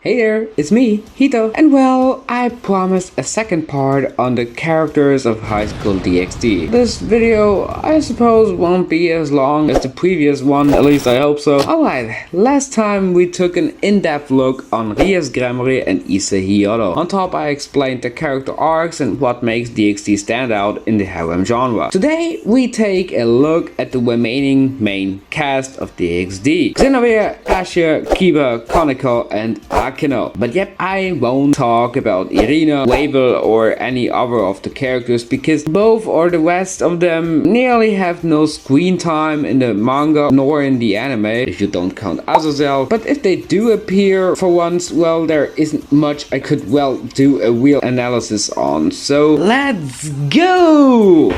Hey there, it's me, Hyoudou, and well, I promised a second part on the characters of High School DxD. This video, I suppose, won't be as long as the previous one, at least I hope so. Alright, last time we took an in-depth look on Rias, Gremory, and Issei Hyoudou. On top I explained the character arcs and what makes DxD stand out in the harem genre. Today we take a look at the remaining main cast of DxD. Gremory, Issei, Kiba, Conical, and Akino. But yep, I won't talk about Irina, Wabel, or any other of the characters because both or the rest of them nearly have no screen time in the manga nor in the anime, if you don't count Azazel. But if they do appear for once, well, there isn't much I could do a real analysis on. So let's go!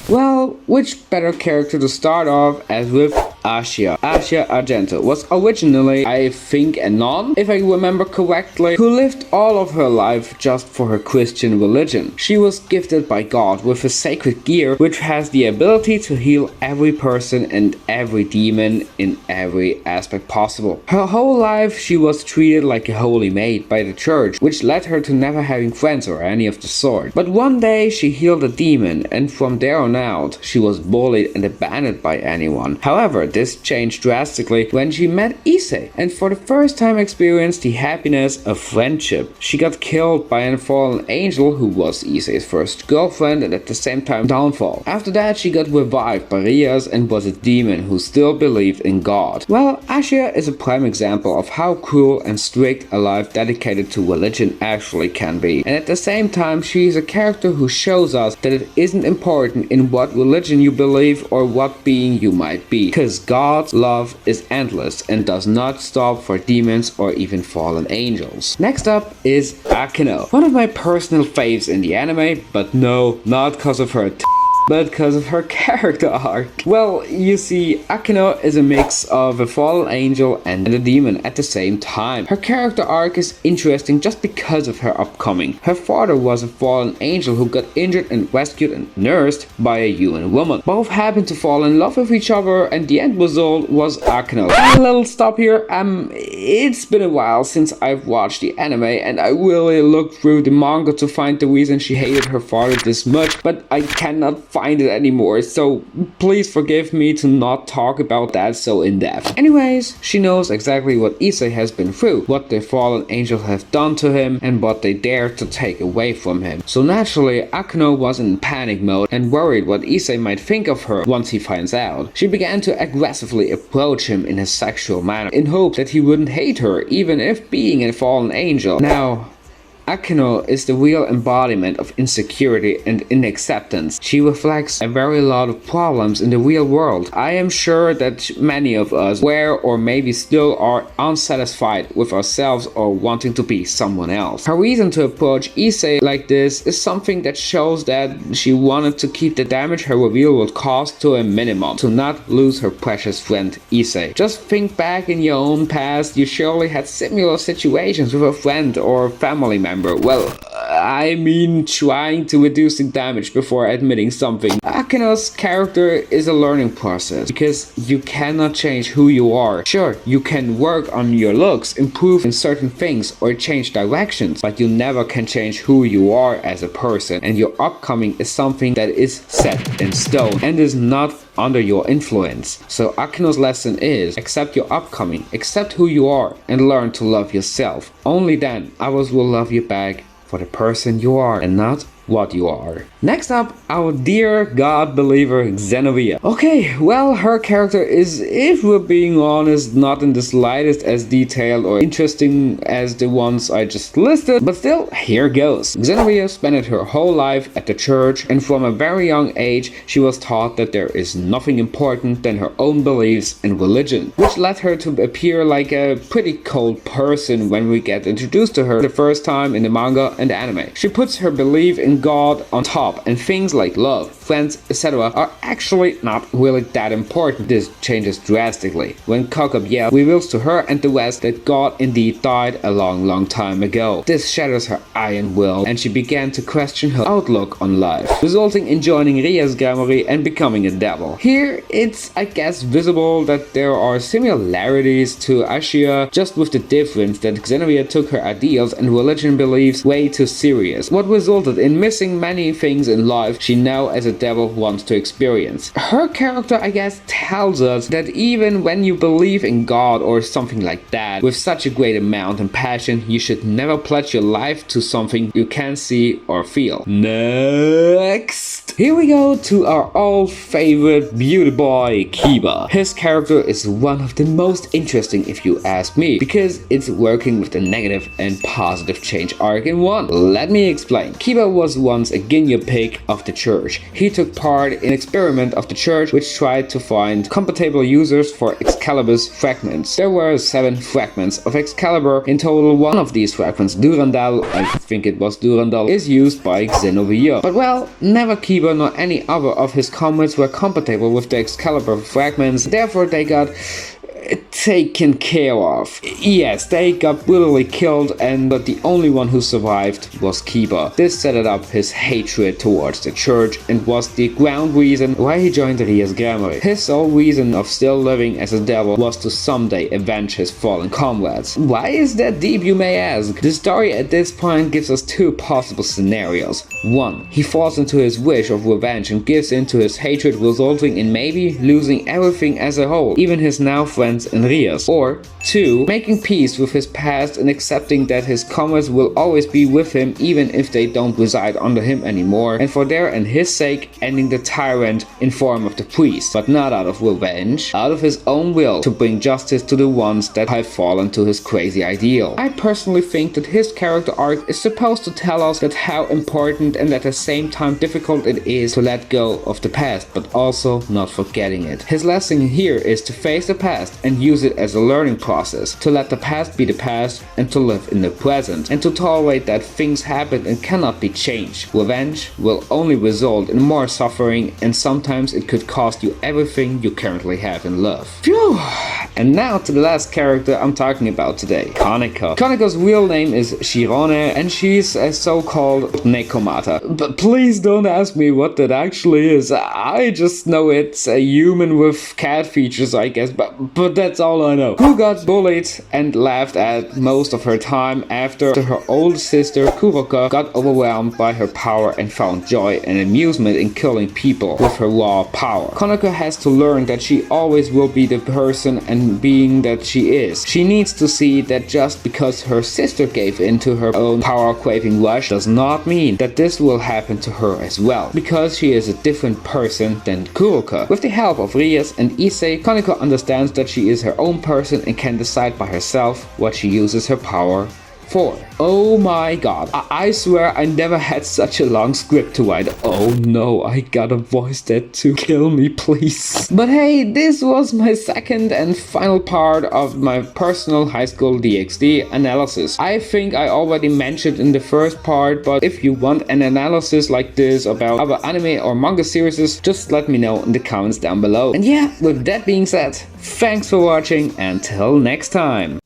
Well, which better character to start off as with Issei. Issei Argento was originally, I think, a nun, if I remember correctly, who lived all of her life just for her Christian religion. She was gifted by God with a sacred gear which has the ability to heal every person and every demon in every aspect possible. Her whole life she was treated like a holy maid by the church, which led her to never having friends or any of the sort. But one day she healed a demon, and from there on out she was bullied and abandoned by anyone. However, this changed drastically when she met Issei and for the first time experienced the happiness of friendship. She got killed by a fallen angel who was Issei's first girlfriend and at the same time downfall. After that she got revived by Rias and was a demon who still believed in God. Well, Issei is a prime example of how cruel and strict a life dedicated to religion actually can be. And at the same time she is a character who shows us that it isn't important in what religion you believe or what being you might be, because God's love is endless and does not stop for demons or even fallen angels. Next up is Akino, one of my personal faves in the anime, but no, not because of her but because of her character arc. Well, you see, Akino is a mix of a fallen angel and a demon at the same time. Her character arc is interesting just because of her upcoming. Her father was a fallen angel who got injured and rescued and nursed by a human woman. Both happened to fall in love with each other and the end result was Akino. A little stop here, it's been a while since I've watched the anime and I really looked through the manga to find the reason she hated her father this much, but I cannot find it anymore, so please forgive me to not talk about that so in depth. Anyways, she knows exactly what Issei has been through, what the fallen angels have done to him and what they dared to take away from him. So naturally, Akino was in panic mode and worried what Issei might think of her once he finds out. She began to aggressively approach him in a sexual manner in hope that he wouldn't hate her even if being a fallen angel. Now, Akino is the real embodiment of insecurity and inacceptance. She reflects a very lot of problems in the real world. I am sure that many of us were or maybe still are unsatisfied with ourselves or wanting to be someone else. Her reason to approach Issei like this is something that shows that she wanted to keep the damage her reveal would cause to a minimum, to not lose her precious friend Issei. Just think back in your own past, you surely had similar situations with a friend or family member. Well, I mean trying to reduce the damage before admitting something. Akino's character is a learning process because you cannot change who you are. Sure, you can work on your looks, improve in certain things or change directions, but you never can change who you are as a person, and your upcoming is something that is set in stone and is not under your influence. So Akino's lesson is accept your upcoming, accept who you are and learn to love yourself. Only then others will love you back for the person you are and not what you are. Next up, our dear God believer Gremory. Okay, well, her character is, if we're being honest, not in the slightest as detailed or interesting as the ones I just listed, but still, here goes. Gremory spent her whole life at the church, and from a very young age she was taught that there is nothing important than her own beliefs and religion, which led her to appear like a pretty cold person when we get introduced to her the first time in the manga and anime. She puts her belief in God on top and things like love, friends, etc. are actually not really that important. This changes drastically when Kokobiel reveals to her and the West that God indeed died a long time ago. This shatters her iron will, and she began to question her outlook on life, resulting in joining Rias' Gremory and becoming a devil. Here, it's, I guess, visible that there are similarities to Ashia, just with the difference that Xenobia took her ideals and religion beliefs way too serious, what resulted in missing many things in life she now as a devil wants to experience. Her character, I guess, tells us that even when you believe in God or something like that, with such a great amount and passion, you should never pledge your life to something you can't see or feel. Next! Here we go to our old favorite beauty boy, Kiba. His character is one of the most interesting if you ask me, because it's working with the negative and positive change arc in one. Let me explain. Kiba was once a guinea pig of the church. He took part in an experiment of the church which tried to find compatible users for Excalibur's fragments. There were 7 fragments of Excalibur. In total, one of these fragments, Durandal, I think it was Durandal, is used by Xenobia. But well, never Kiba nor any other of his comrades were compatible with the Excalibur fragments, therefore they got taken care of. Yes, they got brutally killed, but the only one who survived was Kiba. This set up his hatred towards the church and was the ground reason why he joined Rias' Gremory. His sole reason of still living as a devil was to someday avenge his fallen comrades. Why is that deep, you may ask? The story at this point gives us 2 possible scenarios. 1. He falls into his wish of revenge and gives into his hatred, resulting in maybe losing everything as a whole, even his now friends and Rias. Or 2. Making peace with his past and accepting that his comrades will always be with him even if they don't reside under him anymore, and for their and his sake ending the tyrant in form of the priest, but not out of revenge, out of his own will to bring justice to the ones that have fallen to his crazy ideal. I personally think that his character arc is supposed to tell us that how important and at the same time difficult it is to let go of the past, but also not forgetting it. His lesson here is to face the past and use it as a learning process, to let the past be the past and to live in the present, and to tolerate that things happen and cannot be changed. Revenge will only result in more suffering, and sometimes it could cost you everything you currently have in love. Phew! And now to the last character I'm talking about today, Koneko. Koneko's real name is Shirone, and she's a so-called Nekomata. But please don't ask me what that actually is. I just know it's a human with cat features, I guess, but that's all I know. Who got bullied and laughed at most of her time after her older sister Kuroka got overwhelmed by her power and found joy and amusement in killing people with her raw power. Koneko has to learn that she always will be the person and being that she is. She needs to see that just because her sister gave in to her own power-craving rush does not mean that this will happen to her as well, because she is a different person than Kuroka. With the help of Rias and Issei, Koneko understands that she is her own person and can decide by herself what she uses her power for. Oh my god, I swear I never had such a long script to write. Oh no, I gotta voice that to kill me, please. But hey, this was my second and final part of my personal High School DxD analysis. I think I already mentioned in the first part, but if you want an analysis like this about other anime or manga series, just let me know in the comments down below. And yeah, with that being said, thanks for watching, until next time.